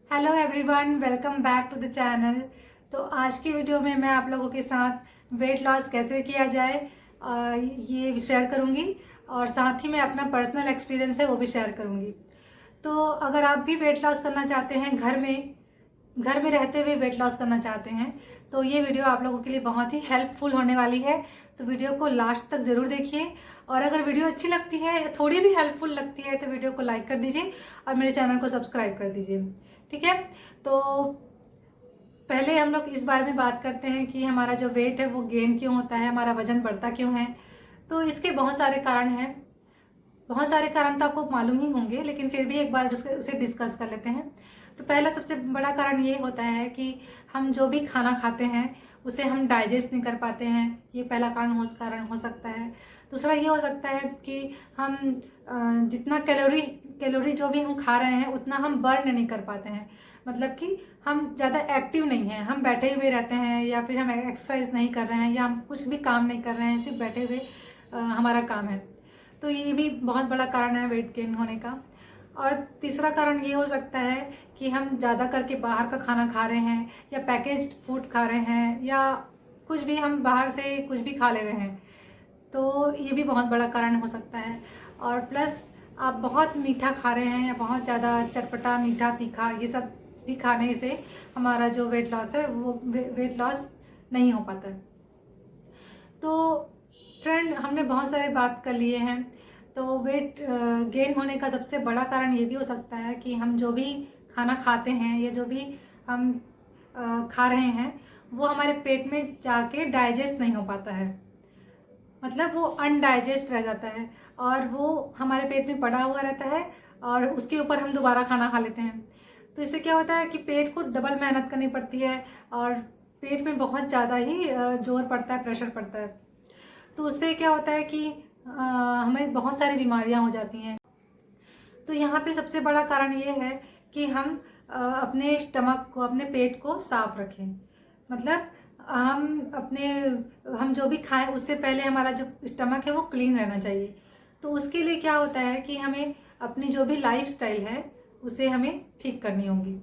Hello everyone, welcome back to the channel. तो आज की वीडियो में मैं आप लोगों के साथ वेट लॉस कैसे किया जाए ये शेयर करूंगी और साथ ही मैं अपना पर्सनल एक्सपीरियंस है वो भी शेयर करूंगी। तो अगर आप भी वेट लॉस करना चाहते हैं, घर में रहते हुए वेट लॉस करना चाहते हैं, तो ये वीडियो आप लोगों के लिए बहुत ही हेल्पफुल होने वाली है। तो वीडियो को लास्ट तक ज़रूर देखिए और अगर वीडियो अच्छी लगती है, थोड़ी भी हेल्पफुल लगती है, तो वीडियो को लाइक कर दीजिए और मेरे चैनल को सब्सक्राइब कर दीजिए। ठीक है। तो पहले हम लोग इस बारे में बात करते हैं कि हमारा जो वेट है वो गेन क्यों होता है, हमारा वजन बढ़ता क्यों है। तो इसके बहुत सारे कारण हैं। बहुत सारे कारण तो आपको मालूम ही होंगे, लेकिन फिर भी एक बार उसे डिस्कस कर लेते हैं। तो पहला सबसे बड़ा कारण ये होता है कि हम जो भी खाना खाते हैं उसे हम डाइजेस्ट नहीं कर पाते हैं। ये पहला कारण हो सकता है। दूसरा ये हो सकता है कि हम जितना कैलोरी जो भी हम खा रहे हैं उतना हम बर्न नहीं कर पाते हैं। मतलब कि हम ज़्यादा एक्टिव नहीं हैं, हम बैठे हुए रहते हैं या फिर हम एक्सरसाइज नहीं कर रहे हैं या हम कुछ भी काम नहीं कर रहे हैं, सिर्फ बैठे हुए हमारा काम है। तो ये भी बहुत बड़ा कारण है वेट गेन होने का। और तीसरा कारण ये हो सकता है कि हम ज़्यादा करके बाहर का खाना खा रहे हैं या पैकेज्ड फूड खा रहे हैं या कुछ भी हम बाहर से कुछ भी खा ले रहे हैं। तो ये भी बहुत बड़ा कारण हो सकता है। और प्लस आप बहुत मीठा खा रहे हैं या बहुत ज़्यादा चटपटा मीठा तीखा ये सब भी खाने से हमारा जो वेट लॉस है वो वेट लॉस नहीं हो पाता। तो फ्रेंड, हमने बहुत सारे बात कर लिए हैं। तो वेट गेन होने का सबसे बड़ा कारण ये भी हो सकता है कि हम जो भी खाना खाते हैं या जो भी हम खा रहे हैं वो हमारे पेट में जाके डाइजेस्ट नहीं हो पाता है। मतलब वो अनडाइजेस्ट रह जाता है और वो हमारे पेट में पड़ा हुआ रहता है और उसके ऊपर हम दोबारा खाना खा लेते हैं। तो इससे क्या होता है कि पेट को डबल मेहनत करनी पड़ती है और पेट में बहुत ज़्यादा ही जोर पड़ता है, प्रेशर पड़ता है। तो उससे क्या होता है कि हमें बहुत सारी बीमारियां हो जाती हैं। तो यहाँ पे सबसे बड़ा कारण ये है कि हम अपने स्टमक को, अपने पेट को साफ रखें। मतलब हम जो भी खाएं उससे पहले हमारा जो स्टमक है वो क्लीन रहना चाहिए। तो उसके लिए क्या होता है कि हमें अपनी जो भी लाइफ स्टाइल है उसे हमें ठीक करनी होगी।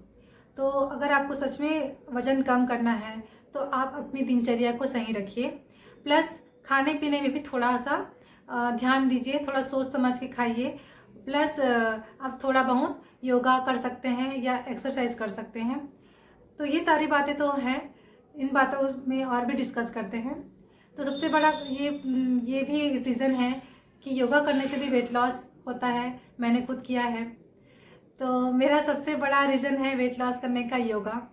तो अगर आपको सच में वज़न कम करना है तो आप अपनी दिनचर्या को सही रखिए। प्लस खाने पीने में भी थोड़ा सा ध्यान दीजिए, थोड़ा सोच समझ के खाइए। प्लस आप थोड़ा बहुत योगा कर सकते हैं या एक्सरसाइज कर सकते हैं। तो ये सारी बातें तो हैं, इन बातों में और भी डिस्कस करते हैं। तो सबसे बड़ा ये भी रीज़न है कि योगा करने से भी वेट लॉस होता है। मैंने खुद किया है। तो मेरा सबसे बड़ा रीज़न है वेट लॉस करने का योगा।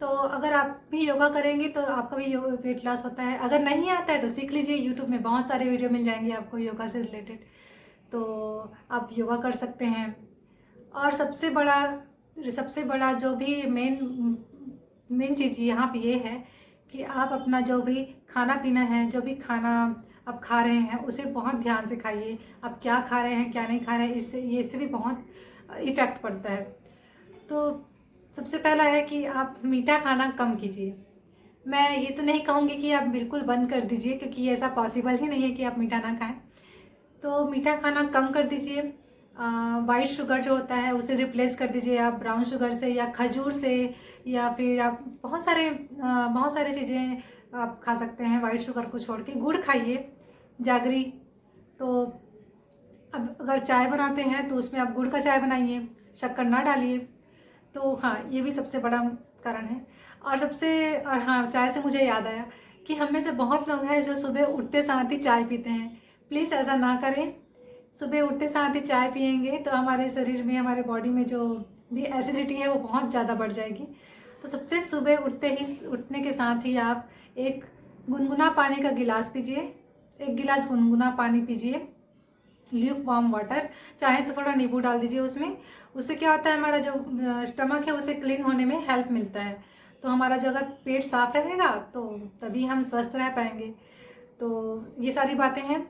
तो अगर आप भी योगा करेंगे तो आपका भी वेट लॉस होता है। अगर नहीं आता है तो सीख लीजिए, यूट्यूब में बहुत सारे वीडियो मिल जाएंगे आपको योगा से रिलेटेड। तो आप योगा कर सकते हैं। और सबसे बड़ा जो भी मेन चीज़ यहाँ पे ये है कि आप अपना जो भी खाना पीना है, जो भी खाना आप खा रहे हैं उसे बहुत ध्यान से खाइए। आप क्या खा रहे हैं क्या नहीं खा रहे हैं, इससे भी बहुत इफ़ेक्ट पड़ता है। तो सबसे पहला है कि आप मीठा खाना कम कीजिए। मैं ये तो नहीं कहूँगी कि आप बिल्कुल बंद कर दीजिए, क्योंकि ऐसा पॉसिबल ही नहीं है कि आप मीठा ना खाएं। तो मीठा खाना कम कर दीजिए। वाइट शुगर जो होता है उसे रिप्लेस कर दीजिए आप ब्राउन शुगर से या खजूर से, या फिर आप बहुत सारी चीज़ें आप खा सकते हैं वाइट शुगर को छोड़ के। गुड़ खाइए, जागरी। तो अब अगर चाय बनाते हैं तो उसमें आप गुड़ का चाय बनाइए, शक्कर ना डालिए। तो हाँ, ये भी सबसे बड़ा कारण है। और हाँ, चाय से मुझे याद आया कि हम में से बहुत लोग हैं जो सुबह उठते साथ ही चाय पीते हैं। प्लीज़ ऐसा ना करें। सुबह उठते साथ ही चाय पियेंगे तो हमारे शरीर में, हमारे बॉडी में जो भी एसिडिटी है वो बहुत ज़्यादा बढ़ जाएगी। तो सबसे सुबह उठने के साथ ही आप एक गुनगुना पानी का गिलास पीजिए। 1 गिलास गुनगुना पानी पीजिए, ल्यूक वार्म वाटर। चाहे तो थोड़ा नींबू डाल दीजिए उसमें। उससे क्या होता है, हमारा जो स्टमक है उसे क्लीन होने में हेल्प मिलता है। तो हमारा जो अगर पेट साफ रहेगा तो तभी हम स्वस्थ रह पाएंगे। तो ये सारी बातें हैं।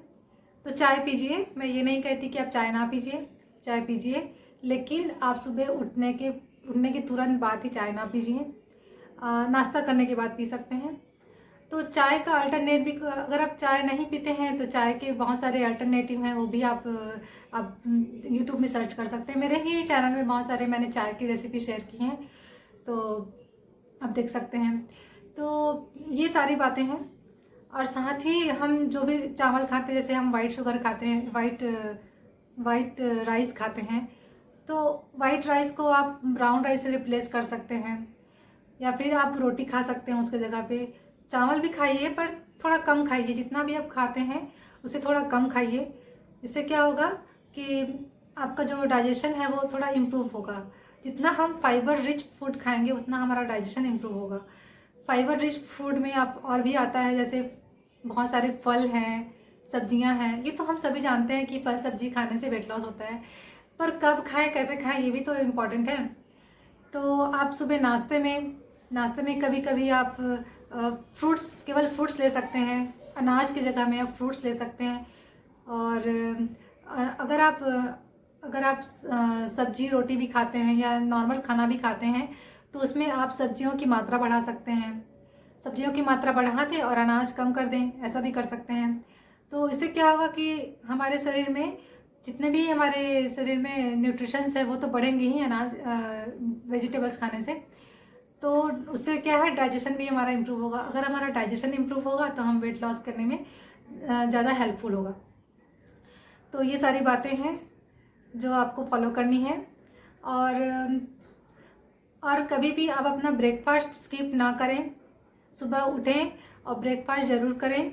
तो चाय पीजिए, मैं ये नहीं कहती कि आप चाय ना पीजिए, चाय पीजिए, लेकिन आप सुबह उठने के तुरंत बाद ही चाय ना पीजिए। नाश्ता करने के बाद पी सकते हैं। तो चाय का अल्टरनेट भी, अगर आप चाय नहीं पीते हैं तो चाय के बहुत सारे अल्टरनेटिव हैं, वो भी आप यूट्यूब में सर्च कर सकते हैं। मेरे ही चैनल में बहुत सारे मैंने चाय की रेसिपी शेयर की हैं। तो आप देख सकते हैं। तो ये सारी बातें हैं। और साथ ही हम जो भी चावल खाते हैं, जैसे हम वाइट शुगर खाते हैं, वाइट राइस खाते हैं, तो वाइट राइस को आप ब्राउन राइस से रिप्लेस कर सकते हैं, या फिर आप रोटी खा सकते हैं उसके जगह पे। चावल भी खाइए पर थोड़ा कम खाइए, जितना भी आप खाते हैं उसे थोड़ा कम खाइए। इससे क्या होगा कि आपका जो डाइजेशन है वो थोड़ा इम्प्रूव होगा। जितना हम फाइबर रिच फूड खाएंगे उतना हमारा डाइजेशन इम्प्रूव होगा। फाइबर रिच फूड में आप और भी आता है, जैसे बहुत सारे फल हैं, सब्जियां हैं। ये तो हम सभी जानते हैं कि फल सब्जी खाने से वेट लॉस होता है, पर कब खाएं, कैसे खाएं, ये भी तो इम्पॉर्टेंट है। तो आप सुबह नाश्ते में कभी कभी आप फ्रूट्स, केवल फ्रूट्स ले सकते हैं। अनाज की जगह में आप फ्रूट्स ले सकते हैं। और अगर आप सब्जी रोटी भी खाते हैं या नॉर्मल खाना भी खाते हैं, तो उसमें आप सब्जियों की मात्रा बढ़ा सकते हैं। सब्जियों की मात्रा बढ़ा दें और अनाज कम कर दें, ऐसा भी कर सकते हैं। तो इससे क्या होगा कि हमारे शरीर में जितने भी हमारे शरीर में न्यूट्रिशंस है वो तो बढ़ेंगे ही अनाज वेजिटेबल्स खाने से। तो उससे क्या है, डाइजेशन भी हमारा इम्प्रूव होगा। अगर हमारा डाइजेशन इम्प्रूव होगा तो हम वेट लॉस करने में ज़्यादा हेल्पफुल होगा। तो ये सारी बातें हैं जो आपको फॉलो करनी है। और कभी भी आप अपना ब्रेकफास्ट स्किप ना करें। सुबह उठें और ब्रेकफास्ट ज़रूर करें।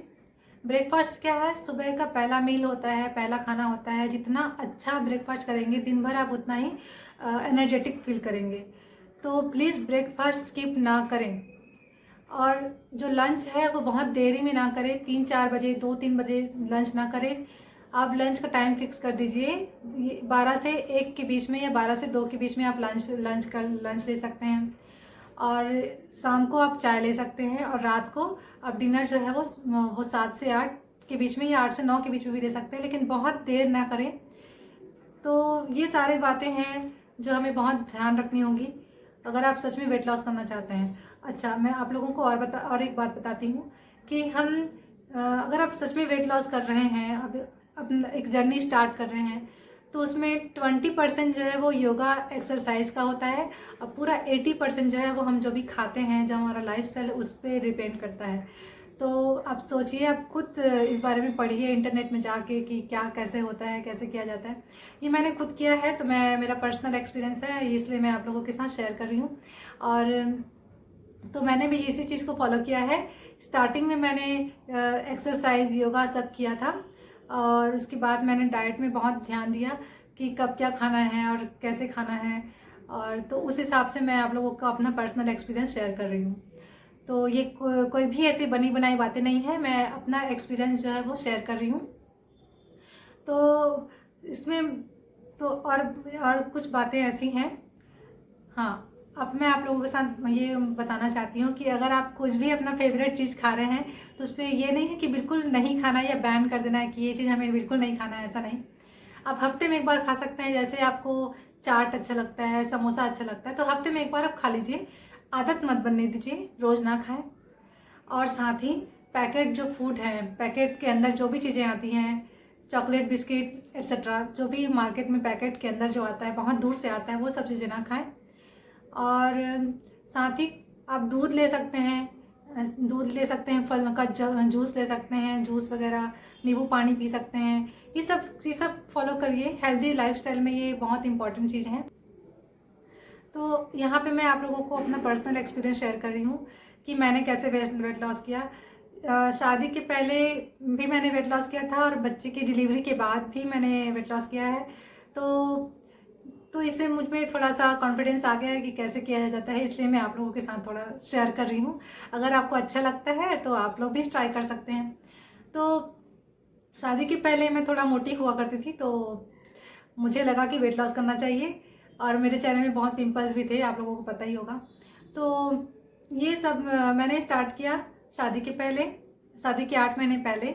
ब्रेकफास्ट क्या है, सुबह का पहला मील होता है, पहला खाना होता है। जितना अच्छा ब्रेकफास्ट करेंगे दिन भर, आप उतना ही एनर्जेटिक फील करेंगे। तो प्लीज़ ब्रेकफास्ट स्किप ना करें। और जो लंच है वो बहुत देरी में ना करें, 3-4 बजे, 2-3 बजे लंच ना करें। आप लंच का टाइम फिक्स कर दीजिए, 12 से 1 के बीच में या 12 से 2 के बीच में आप लंच ले सकते हैं। और शाम को आप चाय ले सकते हैं। और रात को आप डिनर जो है वो 7 से 8 के बीच में या 8 से 9 के बीच में भी ले सकते हैं, लेकिन बहुत देर ना करें। तो ये सारी बातें हैं जो हमें बहुत ध्यान रखनी होगी अगर आप सच में वेट लॉस करना चाहते हैं। अच्छा, मैं आप लोगों को और एक बात बताती हूँ कि अगर आप सच में वेट लॉस कर रहे हैं, अब एक जर्नी स्टार्ट कर रहे हैं, तो उसमें 20% जो है वो योगा एक्सरसाइज का होता है, और पूरा 80% जो है वो हम जो भी खाते हैं, जो हमारा लाइफ स्टाइल उस पर डिपेंड करता है। तो आप सोचिए, आप खुद इस बारे में पढ़िए इंटरनेट में जाके कि क्या कैसे होता है, कैसे किया जाता है। ये मैंने खुद किया है, तो मेरा पर्सनल एक्सपीरियंस है, इसलिए मैं आप लोगों के साथ शेयर कर रही हूँ। और तो मैंने भी इसी चीज़ को फॉलो किया है। स्टार्टिंग में मैंने एक्सरसाइज, योगा सब किया था, और उसके बाद मैंने डाइट में बहुत ध्यान दिया कि कब क्या खाना है और कैसे खाना है। और तो उस हिसाब से मैं आप लोगों को अपना पर्सनल एक्सपीरियंस शेयर कर रही हूँ। तो ये कोई भी ऐसी बनी बनाई बातें नहीं है, मैं अपना एक्सपीरियंस जो है वो शेयर कर रही हूँ। तो इसमें तो और कुछ बातें ऐसी हैं। हाँ, अब मैं आप लोगों के साथ ये बताना चाहती हूँ कि अगर आप कुछ भी अपना फेवरेट चीज़ खा रहे हैं, तो उस पर ये नहीं है कि बिल्कुल नहीं खाना या बैन कर देना है कि ये चीज़ हमें बिल्कुल नहीं खाना है, ऐसा नहीं। आप हफ्ते में एक बार खा सकते हैं। जैसे आपको चाट अच्छा लगता है, समोसा अच्छा लगता है, तो हफ्ते में एक बार आप खा लीजिए। आदत मत बनने दीजिए, रोज़ ना खाएं। और साथ ही पैकेट जो फूड है, पैकेट के अंदर जो भी चीज़ें आती हैं, चॉकलेट, बिस्किट एक्सेट्रा, जो भी मार्केट में पैकेट के अंदर जो आता है, बहुत दूर से आता है, वो सब चीज़ें ना खाएं। और साथ ही आप दूध ले सकते हैं, फल का जूस ले सकते हैं, जूस वगैरह, नींबू पानी पी सकते हैं। ये सब फॉलो करिए। हेल्दी लाइफस्टाइल में ये बहुत इंपॉर्टेंट चीज़ है। तो यहाँ पे मैं आप लोगों को अपना पर्सनल एक्सपीरियंस शेयर कर रही हूँ कि मैंने कैसे वेट लॉस किया। शादी के पहले भी मैंने वेट लॉस किया था, और बच्चे की डिलीवरी के बाद भी मैंने वेट लॉस किया है। तो इसमें मुझ में थोड़ा सा कॉन्फिडेंस आ गया है कि कैसे किया जाता है, इसलिए मैं आप लोगों के साथ थोड़ा शेयर कर रही हूँ। अगर आपको अच्छा लगता है तो आप लोग भी ट्राई कर सकते हैं। तो शादी के पहले मैं थोड़ा मोटी हुआ करती थी, तो मुझे लगा कि वेट लॉस करना चाहिए, और मेरे चेहरे में बहुत पिंपल्स भी थे, आप लोगों को पता ही होगा। तो ये सब मैंने स्टार्ट किया शादी के पहले, शादी के 8 महीने पहले।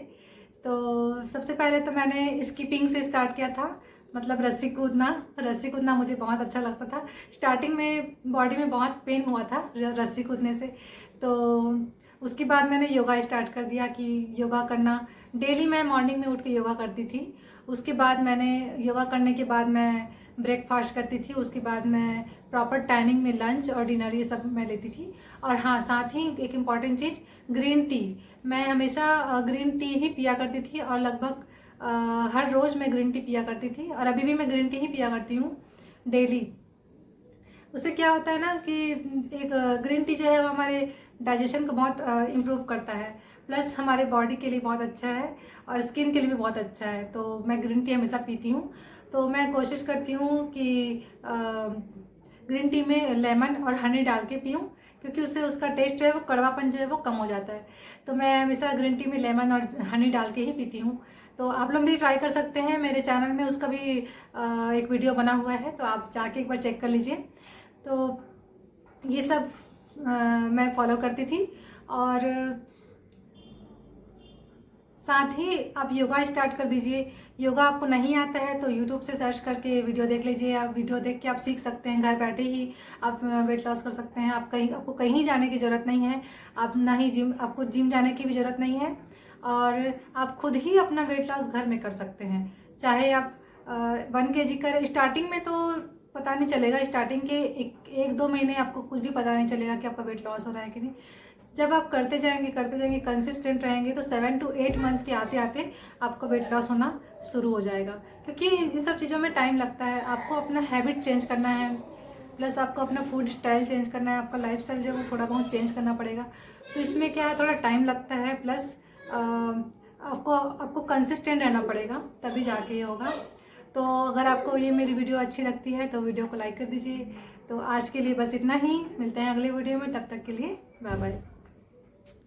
तो सबसे पहले तो मैंने स्कीपिंग से स्टार्ट किया था, मतलब रस्सी कूदना मुझे बहुत अच्छा लगता था। स्टार्टिंग में बॉडी में बहुत पेन हुआ था रस्सी कूदने से। तो उसके बाद मैंने योगा स्टार्ट कर दिया कि योगा करना डेली। मैं मॉर्निंग में उठ के योगा करती थी। उसके बाद मैंने योगा करने के बाद मैं ब्रेकफास्ट करती थी, उसके बाद मैं प्रॉपर टाइमिंग में लंच और डिनर ये सब मैं लेती थी। और हाँ, साथ ही एक इम्पॉर्टेंट चीज़, ग्रीन टी। मैं हमेशा ग्रीन टी ही पिया करती थी और लगभग हर रोज़ मैं ग्रीन टी पिया करती थी, और अभी भी मैं ग्रीन टी ही पिया करती हूँ डेली। उससे क्या होता है ना कि एक ग्रीन टी जो है वो हमारे डाइजेशन को बहुत इम्प्रूव करता है, प्लस हमारे बॉडी के लिए बहुत अच्छा है और स्किन के लिए भी बहुत अच्छा है। तो मैं ग्रीन टी हमेशा पीती हूँ। तो मैं कोशिश करती हूँ कि ग्रीन टी में लेमन और हनी डाल के पीऊँ, क्योंकि उससे उसका टेस्ट जो है वो कड़वापन जो है वो कम हो जाता है। तो मैं हमेशा ग्रीन टी में लेमन और हनी डाल के ही पीती हूँ। तो आप लोग भी ट्राई कर सकते हैं, मेरे चैनल में उसका भी एक वीडियो बना हुआ है, तो आप जाके एक बार चेक कर लीजिए। तो ये सब मैं फॉलो करती थी। और साथ ही आप योगा स्टार्ट कर दीजिए। योगा आपको नहीं आता है तो यूट्यूब से सर्च करके वीडियो देख लीजिए। आप वीडियो देख के आप सीख सकते हैं, घर बैठे ही आप वेट लॉस कर सकते हैं। आपको कहीं जाने की ज़रूरत नहीं है, आप ना ही आपको जिम जाने की भी ज़रूरत नहीं है, और आप खुद ही अपना वेट लॉस घर में कर सकते हैं। चाहे आप 1 kg कर, स्टार्टिंग में तो पता नहीं चलेगा, स्टार्टिंग के एक दो महीने आपको कुछ भी पता नहीं चलेगा कि आपका वेट लॉस हो रहा है कि नहीं। जब आप करते जाएंगे कंसिस्टेंट रहेंगे तो 7 to 8 मंथ के आते आते आपका वेट लॉस होना शुरू हो जाएगा। क्योंकि इन सब चीज़ों में टाइम लगता है। आपको अपना हैबिट चेंज करना है, प्लस आपको अपना फूड स्टाइल चेंज करना है, आपका लाइफ स्टाइल जो है वो थोड़ा बहुत चेंज करना पड़ेगा। तो इसमें क्या है, थोड़ा टाइम लगता है, प्लस आपको कंसिस्टेंट रहना पड़ेगा, तभी जाके ये होगा। तो अगर आपको ये मेरी वीडियो अच्छी लगती है तो वीडियो को लाइक कर दीजिए। तो आज के लिए बस इतना ही, मिलते हैं अगले वीडियो में, तब तक के लिए बाय बाय।